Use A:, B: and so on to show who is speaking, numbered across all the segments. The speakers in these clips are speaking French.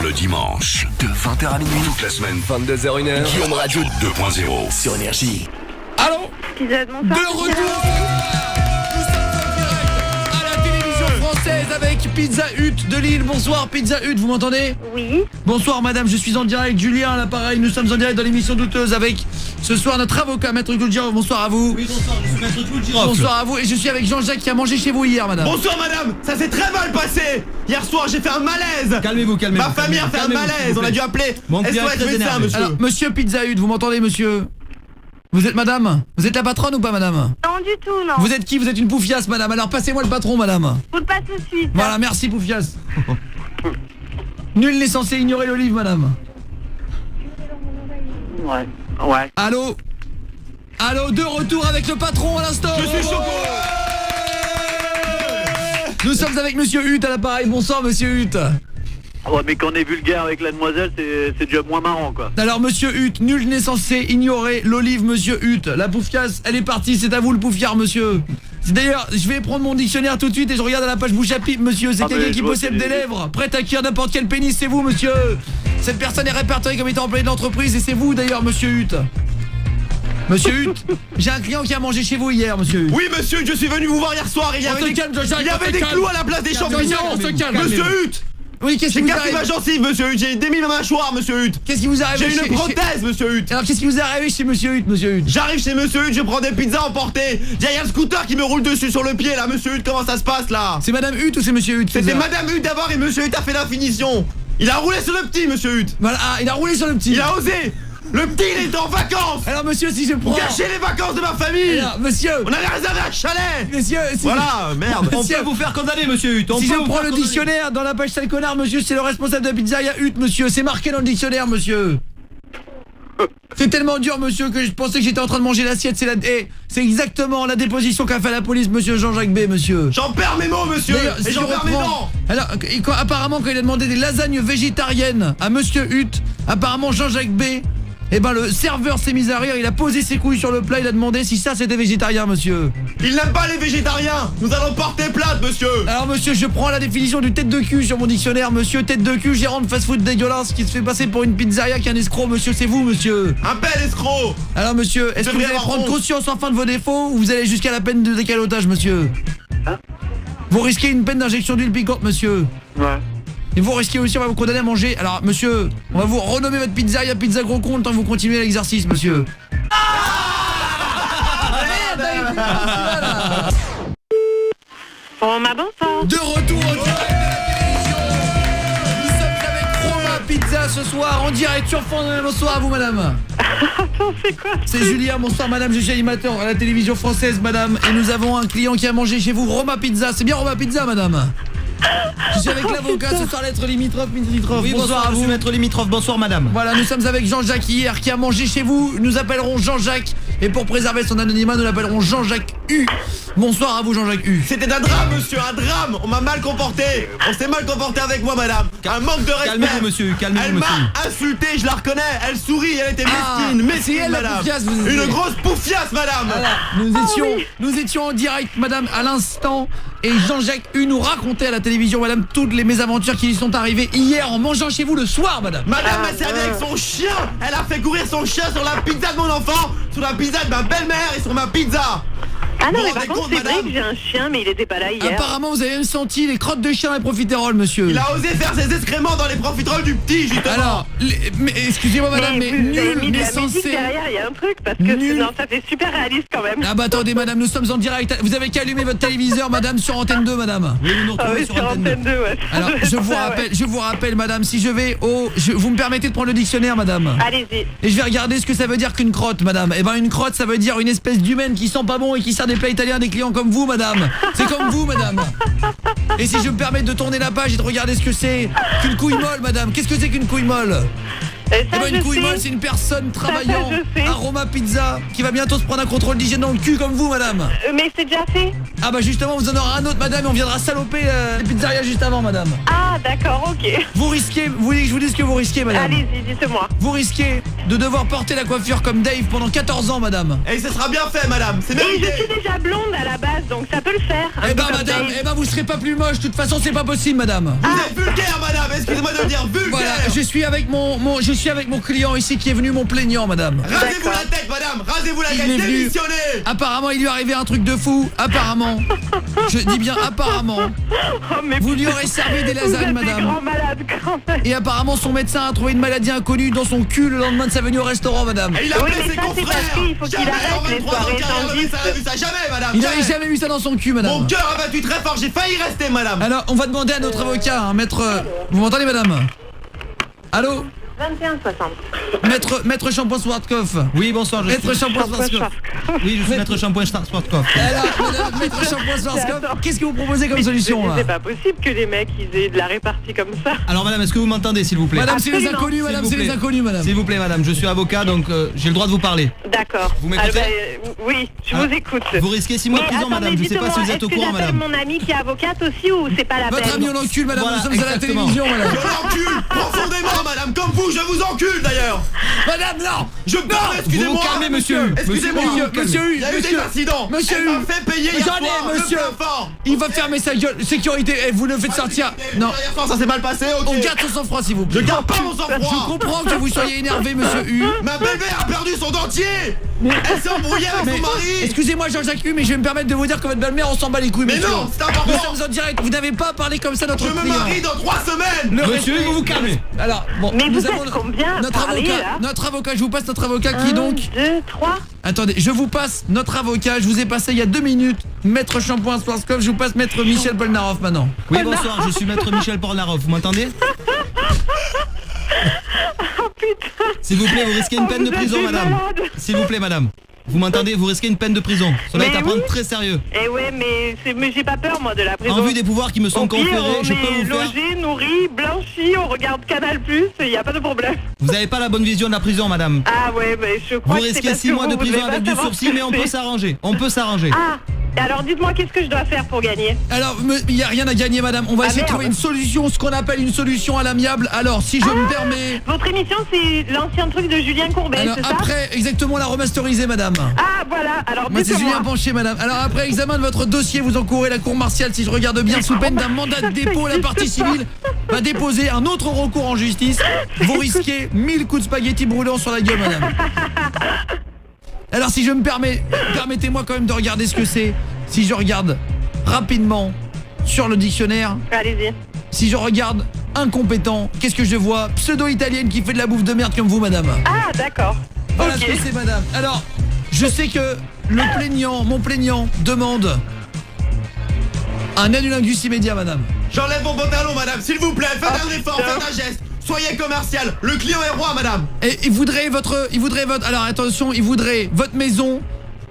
A: Le dimanche, de 20h à minuit, toute la semaine, 22h-1h, Guillaume Radio 2.0 sur Énergie.
B: Allô?
C: Pizza de Montfort.
B: De retour à la télévision française avec Pizza Hut de Lille. Bonsoir Pizza Hut, vous m'entendez?
C: Oui.
B: Bonsoir madame, je suis en direct, Julien à l'appareil, nous sommes en direct dans l'émission Douteuse avec ce soir notre avocat, Maître Goudjirov. Bonsoir à vous.
D: Oui, bonsoir, je suis Maître Goudjirov.
B: Bonsoir à vous, et je suis avec Jean-Jacques qui a mangé chez vous hier madame.
D: Bonsoir madame, ça s'est très mal passé. Hier soir j'ai fait un malaise. Calmez-vous.
B: Ma
D: famille a fait un malaise, on a dû appeler SOS médecin, monsieur.
B: Alors monsieur Pizza Hut, vous m'entendez monsieur? Vous êtes madame? Vous êtes la patronne ou pas madame?
C: Non du tout, non.
B: Vous êtes qui? Vous êtes une poufiasse madame, alors passez-moi le patron madame.
C: Vous le passe tout de suite.
B: Voilà, merci poufiasse. Nul n'est censé ignorer l'olive madame.
E: Ouais.
B: Allô? Allô, de retour avec le patron à l'instant.
D: Je suis choqué.
B: Nous sommes avec monsieur Hut à l'appareil. Bonsoir monsieur Hut.
E: Ouais, mais quand on est vulgaire avec la demoiselle, c'est déjà moins marrant, quoi.
B: Alors monsieur Hut, nul n'est censé ignorer l'olive monsieur Hut. La poufiasse, elle est partie, c'est à vous le poufiard monsieur. D'ailleurs, je vais prendre mon dictionnaire tout de suite et je regarde à la page bouche à pipe monsieur. C'est quelqu'un qui possède des lèvres, prêt à cuire n'importe quel pénis, c'est vous monsieur. Cette personne est répertoriée comme étant employée de l'entreprise et c'est vous d'ailleurs monsieur Hut. Monsieur Hut, j'ai un client qui a mangé chez vous hier monsieur Hut.
D: Oui monsieur, je suis venu vous voir hier soir et il y avait des clous à la place des champignons. Monsieur Hut.
B: Oui, qu'est-ce qui
D: J'ai
B: vous
D: cassé
B: arrive?
D: ma gencive monsieur Hut, j'ai démis ma mâchoire monsieur Hut.
B: Qu'est-ce qui vous arrive?
D: J'ai une prothèse monsieur Hut.
B: Alors qu'est-ce qui vous est arrivé chez monsieur Hut, monsieur Hut?
D: J'arrive chez monsieur Hut, je prends des pizzas emportées. Il y a le scooter qui me roule dessus sur le pied là monsieur Hut, comment ça se passe là?
B: C'est madame Hut ou c'est monsieur Hut?
D: C'était madame Hut d'abord et monsieur Hut a fait la finition. Il a roulé sur le petit monsieur Hut.
B: Voilà, ah, il a roulé sur le petit.
D: Il a osé. Le petit il est en vacances.
B: Alors monsieur, si je prends...
D: Gâchez les vacances de ma famille.
B: Alors, monsieur,
D: on avait réservé un chalet.
B: Monsieur, si
D: voilà, merde.
B: Monsieur,
D: on peut vous faire condamner monsieur Hut.
B: Si je prends le dictionnaire dans la page sale connard, monsieur, c'est le responsable de la pizzeria Hut, monsieur. C'est marqué dans le dictionnaire, monsieur. C'est tellement dur, monsieur, que je pensais que j'étais en train de manger l'assiette. C'est exactement la déposition qu'a fait la police, monsieur Jean-Jacques B, monsieur.
D: J'en perds mes mots, monsieur. Et j'en perds mes dents.
B: Alors, apparemment, quand il a demandé des lasagnes végétariennes à monsieur Hut, apparemment Jean-Jacques B, eh ben le serveur s'est mis à rire, il a posé ses couilles sur le plat, il a demandé si ça c'était végétarien, monsieur.
D: Il n'aime pas les végétariens. Nous allons porter plainte, monsieur.
B: Alors monsieur, je prends la définition du tête de cul sur mon dictionnaire, monsieur. Tête de cul, gérant de fast-food dégueulasse qui se fait passer pour une pizzeria qui est un escroc, monsieur, c'est vous, monsieur.
D: Un bel escroc.
B: Alors monsieur, est-ce que vous allez prendre conscience enfin de vos défauts ou vous allez jusqu'à la peine de décalotage, monsieur? Vous risquez une peine d'injection d'huile piquante, monsieur.
E: Ouais.
B: Et vous risquez aussi, on va vous condamner à manger. Alors monsieur, on va vous renommer votre pizzeria Pizza Gros Con tant que vous continuez l'exercice, monsieur.
C: Bon, ma bonsoir.
B: De retour au direct de la télévision. Nous sommes avec Roma Pizza ce soir en direct sur fond. Bonsoir à vous madame.
C: Attends, c'est quoi?
B: C'est Julien, bonsoir madame, je suis animateur à la télévision française madame. Et nous avons un client qui a mangé chez vous, Roma Pizza. C'est bien Roma Pizza madame? Je suis avec l'avocat ce soir, lettre limitrophe.
D: Oui, bonsoir à vous, maître limitrophe, bonsoir madame.
B: Voilà, nous sommes avec Jean-Jacques hier qui a mangé chez vous. Nous appellerons Jean-Jacques. Et pour préserver son anonymat, nous l'appellerons Jean-Jacques U. Bonsoir à vous Jean-Jacques U.
D: C'était un drame monsieur, un drame. On m'a mal comporté. On s'est mal comporté avec moi madame. Un manque de respect.
F: Calmez-vous monsieur, calmez-vous monsieur.
D: Elle m'a insulté, je la reconnais. Elle sourit, elle était mesquine,
B: elle,
D: madame.
B: poufiasse,
D: une grosse poufiasse madame.
B: Voilà, nous étions en direct madame à l'instant. Et Jean-Jacques U nous racontait à la télévision madame toutes les mésaventures qui lui sont arrivées hier en mangeant chez vous le soir madame.
D: Madame m'a servi avec son chien. Elle a fait courir son chien sur la pizza de mon enfant, sur la pizza de ma belle-mère et sur ma pizza.
C: Ah non, mais par contre, c'est vrai que j'ai un chien, mais il était pas là hier.
B: Apparemment, vous avez même senti les crottes de chien et profiteroles, monsieur.
D: Il a osé faire ses excréments dans les profiteroles du petit, justement.
B: Alors, mais excusez-moi, madame, mais nul n'est censé...
C: derrière, il y a un truc, parce que non, ça fait super réaliste quand même.
B: Ah bah attendez, madame, nous sommes en direct. Vous avez qu'à allumer votre téléviseur, madame, sur Antenne 2, madame.
F: Oui, nous nous retrouvons
C: sur Antenne 2, ouais.
B: Alors, je vous rappelle, madame, si je vais au... Vous me permettez de prendre le dictionnaire, madame?
C: Allez-y.
B: Et je vais regarder ce que ça veut dire qu'une crotte, madame. Eh ben, une crotte, ça veut dire une espèce d'humaine qui sent pas bon et qui sert des plats italiens à des clients comme vous madame. C'est comme vous madame. Et si je me permets de tourner la page et de regarder ce que c'est qu'une couille molle madame. Qu'est-ce que c'est qu'une couille molle? Eh ben une couille molle c'est une personne travaillant à Roma Pizza qui va bientôt se prendre un contrôle d'hygiène dans le cul comme vous madame.
C: Mais c'est déjà fait.
B: Ah bah justement vous en aurez un autre madame et on viendra saloper les pizzerias juste avant madame.
C: Ah d'accord, ok.
B: Vous voulez que je vous dise ce que vous risquez madame?
C: Allez-y, dites-moi.
B: Vous risquez de devoir porter la coiffure comme Dave pendant 14 ans, madame.
D: Et ce sera bien fait, madame, c'est
C: Et je
D: mérité.
C: suis déjà blonde à la base, donc ça peut le faire. Un
B: Eh
C: peu
B: ben
C: comme
B: madame,
C: Dave.
B: eh ben vous serez pas plus moche, de toute façon c'est pas possible, madame.
D: Vous êtes vulgaire, madame, excusez-moi de le dire, vulgaire.
B: Voilà, je suis avec mon client ici qui est venu, mon plaignant, madame.
D: Rasez-vous
C: D'accord.
D: la tête, madame, rasez-vous la
B: Il
D: tête,
B: est venu.
D: démissionnez.
B: Apparemment, il lui est arrivé un truc de fou, apparemment. Je dis bien apparemment.
C: Oh, mais
B: Vous lui aurez servi des
C: vous
B: lasagnes,
C: êtes des
B: madame.
C: grands malades quand même.
B: Et apparemment, son médecin a trouvé une maladie inconnue dans son cul le lendemain de sa venue au restaurant, madame.
D: Et il a
C: Oui,
D: appelé
C: mais
D: ses
C: ça, c'est
D: confrères.
C: parce qu'il faut qu'il
D: Jamais
C: arrête
D: en
C: les
D: 23 ans de
C: soirées
D: carrière, le médecin n'a vu ça, jamais, madame.
B: Il n'avait jamais vu ça dans son cul,
D: Mon
B: madame.
D: cœur a battu très fort, j'ai failli rester, madame.
B: Alors, on va demander à notre avocat, hein, maître... Vous m'entendez, madame? Allô?
C: 21,60.
B: Maître Shampoing Swartkopf.
F: Oui, bonsoir, je
B: Maître
F: suis...
B: Shampoing Swartkopf.
F: Oui, je suis maître Shampoing Schwarzkopf.
B: Alors, madame, maître Shampoing Swartkopf, qu'est-ce que vous proposez comme solution, là?
C: C'est pas possible que les mecs ils aient de la répartie comme ça.
F: Alors madame, est-ce que vous m'entendez s'il vous plaît?
B: Madame, c'est les
C: Absolument.
B: inconnus, madame,
F: S'il
B: c'est
F: vous
B: les
F: plaît.
B: inconnus, madame.
F: S'il vous plaît madame, je suis avocat donc j'ai le droit de vous parler.
C: D'accord.
F: Vous m'écoutez
C: Oui, je
F: Ah,
C: vous écoute.
F: Vous risquez 6 mois de
C: Mais
F: prison
C: attendez,
F: madame, je sais pas si vous
C: dites-moi,
F: êtes au
C: est-ce que
F: courant
C: j'appelle
F: madame.
C: mon amie qui est avocate aussi ou c'est pas la
B: Votre
C: peine?
B: ami, on l'encule, madame,
F: Voilà,
B: nous sommes à la
F: exactement.
B: télévision, madame.
D: Je l'encule profondément, madame, comme vous, je vous encule d'ailleurs.
B: Madame, non!
D: Je me permets, excusez-moi.
F: vous vous calmez, monsieur.
D: Excusez-moi.
B: Monsieur
D: Il y a eu des
B: monsieur,
D: incidents.
B: monsieur
D: Elle m'a
B: Hu.
D: fait payer hier
B: J'en
D: soir
B: ai,
D: le
B: monsieur.
D: plein fort.
B: Il va fermer sa gueule. Sécurité, eh, vous le faites sortir. Non,
D: Hier soir, ça s'est mal passé, ok.
B: on garde son sang-froid, s'il vous plaît.
D: Je garde pas mon
B: Je
D: sang-froid.
B: comprends que vous soyez énervé, monsieur Hu.
D: Ma belle-mère a perdu son dentier. Elle s'est embrouillée avec
B: Mais
D: son mari.
B: excusez-moi Jean-Jacques Hu, mais je vais me permettre de vous dire que votre belle-mère on s'en bat les couilles,
D: Mais
B: monsieur.
D: non, c'est important.
B: Nous sommes en direct, vous n'avez pas parlé comme ça à notre
D: Je me
B: client.
D: marie dans 3 semaines.
B: Le
F: Monsieur,
B: respect-
F: vous vous calmez.
B: Alors, bon,
C: Mais
B: nous
C: vous
B: avons
C: êtes combien à
B: notre
C: parler,
B: avocat,
C: là
B: notre avocat, je vous passe notre avocat qui donc
C: 2, 3.
B: Attendez, je vous passe notre avocat, je vous ai passé il y a 2 minutes Maître Shampoing Swartkopf, je vous passe Maître Michel Polnareff maintenant.
F: Oui, bonsoir, je suis maître Michel Polnareff, vous m'entendez?
C: Oh putain.
F: S'il vous plaît, vous risquez une peine de
C: Vous êtes
F: prison
C: des
F: madame.
C: malades.
F: S'il vous plaît madame. Vous m'entendez? Vous risquez une peine de prison. Cela
C: Mais
F: est à prendre
C: oui.
F: très sérieux.
C: Eh ouais, mais j'ai pas peur moi de la prison.
F: En vue des pouvoirs qui me sont
C: Au pire,
F: conférés,
C: on
F: je peux
C: est
F: vous faire...
C: logé, nourri, blanchi, on regarde Canal+, il y a pas de problème.
F: Vous n'avez pas la bonne vision de la prison madame.
C: Ah ouais, mais je crois
F: Vous
C: que c'est
F: risquez
C: parce
F: 6
C: que
F: mois de
C: vous
F: prison
C: devez pas
F: avec du
C: savoir
F: sursis,
C: ce que
F: mais on peut
C: c'est.
F: s'arranger. On peut s'arranger.
C: Ah, alors dites-moi qu'est-ce que je dois faire pour gagner?
B: Alors, il n'y a rien à gagner madame, on va essayer de
C: merde.
B: trouver une solution, ce qu'on appelle une solution à l'amiable. Alors, si je me permets...
C: Votre émission c'est l'ancien truc de Julien Courbet,
B: Alors
C: c'est ça?
B: après, exactement la remasteriser madame.
C: Ah voilà, alors
B: Moi c'est
C: dites-moi.
B: Julien Penché madame. Alors après examen de votre dossier, vous encourez la cour martiale si je regarde bien sous peine d'un mandat de dépôt. La partie civile va déposer un autre recours en justice. Vous risquez 1000 coups de spaghetti brûlants sur la gueule madame. Alors si je me permets, permettez-moi quand même de regarder ce que c'est. Si je regarde rapidement sur le dictionnaire,
C: Allez-y.
B: si je regarde incompétent, qu'est-ce que je vois? Pseudo-italienne qui fait de la bouffe de merde comme vous madame.
C: Ah d'accord.
B: Voilà
C: Ok.
B: ce que c'est madame. Alors, je sais que le plaignant, mon plaignant demande un anulingus immédiat madame.
D: J'enlève mon pantalon, madame, s'il vous plaît. Faites
C: Ah,
D: un effort,
C: putain.
D: faites un geste. Soyez commercial. Le client est roi, madame.
B: Et il voudrait votre alors attention, il voudrait votre maison,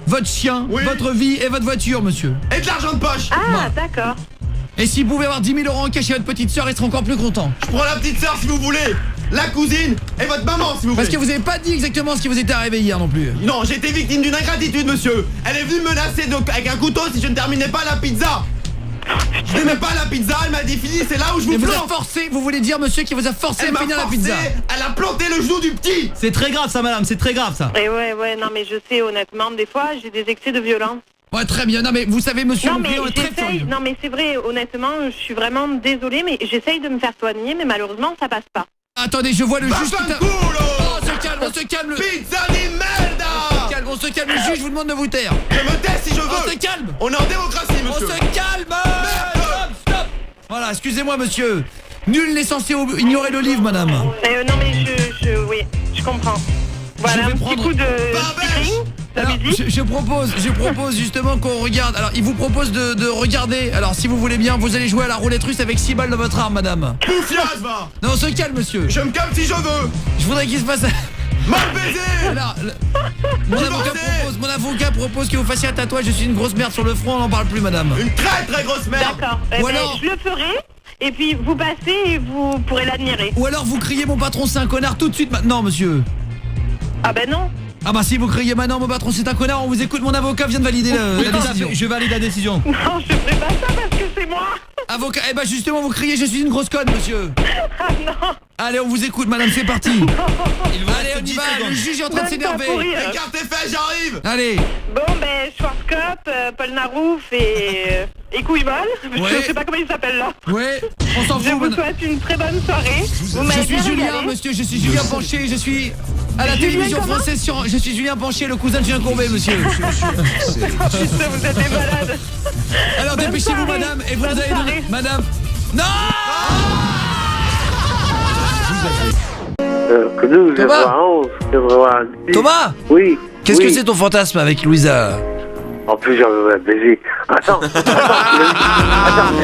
B: votre chien,
D: Oui.
B: votre vie et votre voiture monsieur.
D: Et de l'argent de poche.
C: Ah d'accord.
B: Et s'il pouvait avoir 10 000 € en cash à votre petite soeur, il serait encore plus content.
D: Je prends la petite sœur si vous voulez. La cousine et votre maman si vous voulez.
B: Parce que vous avez pas dit exactement ce qui vous était arrivé hier non plus.
D: Non, j'ai été victime d'une ingratitude, monsieur. Elle est venue me menacer avec un couteau si je ne terminais pas la pizza. Je n'aimais pas la pizza, elle m'a dit fini, c'est là où je
B: Et
D: vous
B: vous a
D: plante.
B: forcé, vous voulez dire monsieur qui vous a forcé
D: Elle
B: à
D: m'a
B: finir la
D: forcé,
B: pizza.
D: elle a planté le genou du petit.
F: C'est très grave ça madame, c'est très grave ça.
C: Et ouais, non mais je sais honnêtement, des fois j'ai des excès de violence.
B: Ouais, très bien. Non mais vous savez monsieur,
C: Non
B: mon
C: mais
B: client est très
C: j'essaye,
B: furieux.
C: non mais c'est vrai, honnêtement, je suis vraiment désolée, mais j'essaye de me faire soigner, mais malheureusement ça passe pas.
B: Attendez, je vois le juge tout à...
D: Vaffanculo.
B: Oh, on se calme, on se calme.
D: Pizza di merda.
B: On se calme, le juge vous demande de vous taire.
D: Je me tais si je
B: On
D: veux.
B: se calme.
D: On est en démocratie,
B: On
D: monsieur.
B: se calme. Stop. Voilà, excusez-moi monsieur. Nul n'est censé ignorer le livre, madame.
C: Non mais oui, je comprends. Voilà,
B: Je vais
C: un
B: prendre-
C: petit coup de
D: Barbèche.
C: speaking, la
B: Alors,
C: musique.
B: je propose justement qu'on regarde. Alors, il vous propose de regarder. Alors, si vous voulez bien, vous allez jouer à la roulette russe avec 6 balles dans votre arme, madame.
D: Bouffiasse, va.
B: Non, on se calme, monsieur.
D: Je me calme si je veux.
B: Je voudrais qu'il se passe...
D: Mal baisé.
B: Alors, mon avocat propose que vous fassiez un tatouage. Je suis une grosse merde sur le front, on n'en parle plus, madame.
D: Une très très grosse merde.
C: D'accord. Eh
B: Ou
C: ben,
B: alors-
C: je le ferai, et puis vous passez et vous pourrez l'admirer.
B: Ou alors vous criez mon patron c'est un connard tout de suite maintenant, monsieur.
C: Ah ben non.
B: Ah bah si vous criez maintenant mon patron c'est un connard, on vous écoute, mon avocat vient de valider
F: Oui,
B: la
F: tout à
B: décision.
F: fait, je valide la décision.
C: Non, je ferai pas ça parce que c'est moi.
B: Avocat, eh bah justement vous criez je suis une grosse conne, monsieur.
C: Ah non.
B: Allez, on vous écoute, madame, c'est parti.
F: Il vous
B: Allez,
F: reste
B: on y
F: 10
B: va, le
F: secondes.
B: juge est en train de
C: Même pas
B: s'énerver.
C: pour rire.
D: Les cartes est fait, j'arrive.
B: Allez.
C: Bon, ben, Schwarzkopf, Paul Narouf et Couillebol.
B: Ouais.
C: Je sais pas comment il s'appelle là.
B: Ouais, on s'en
C: Je
B: fout,
C: vous
B: madame.
C: souhaite une très bonne soirée. Vous
B: Je
C: m'avez
B: suis
C: bien
B: Julien,
C: régalé.
B: monsieur, je suis Julien Pancher, je suis à la
C: Julien
B: télévision
C: comment
B: française sur... Je suis Julien Pancher, le cousin de Julien Courbet, monsieur.
C: Putain, vous êtes des malades.
B: Alors
C: Bonne
B: dépêchez-vous,
C: soirée.
B: madame, et vous
C: Bonne
B: allez donner...
C: soirée.
B: Madame... Non.
G: Thomas,
H: Oui.
G: qu'est-ce que
H: oui.
G: c'est ton fantasme avec Louisa?
H: En plus, j'en veux un baiser. Attends.